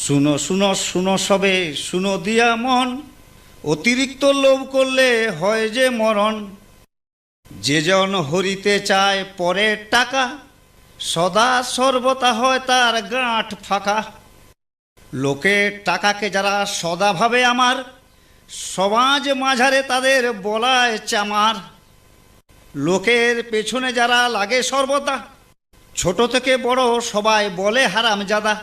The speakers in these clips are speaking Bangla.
শুনো শুনো শুনো সবে, শুনো দিয়া মন, অতিরিক্ত লোভ করলে হয় যে মরণ। যে জন হরিতে চায় পরের টাকা, সদা সর্বদা হয় তার গাঁট ফাঁকা। লোকের টাকাকে যারা সদা ভাবে আমার, সমাজ মাঝারে তাদের বলায় চামার। লোকের পেছনে যারা লাগে সর্বদা, ছোট থেকে বড় সবাই বলে হারামজাদা।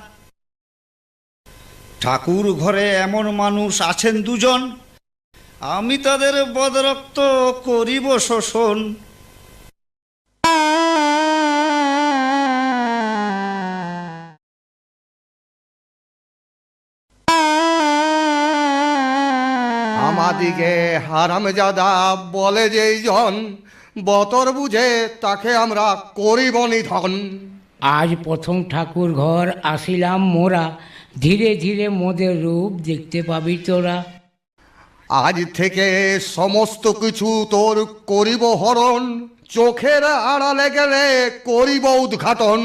ঠাকুর ঘরে এমন মানুষ আছেন দুজন, আমি তাদের বদরক্ত করিব শোষণ। আমাদিকে হারামজাদা বলে যেই জন, বতর বুঝে তাকে আমরা করিব নিধন। আজ প্রথম ঠাকুর ঘর আসিলাম মোরা, ধীরে ধীরে মোদের রূপ দেখতে পাবি তোরা। আজ থেকে সমস্ত কিছু তোর করিব হরণ, চোখের আড়ালে গেলে করিব উদ্ঘাটন।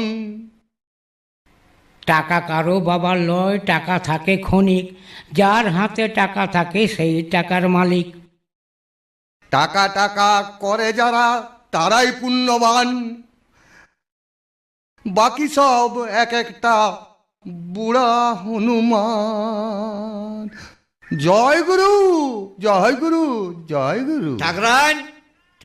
টাকা কারো বাবার লয়, টাকা থাকে ক্ষণিক, যার হাতে টাকা থাকে সেই টাকার মালিক। টাকা টাকা করে যারা তারাই পুণ্যবান, বাকি সব এক একটা বুড়া হনুমান। জয় গুরু, জয় গুরু, জয় গুরু। ঠাকরান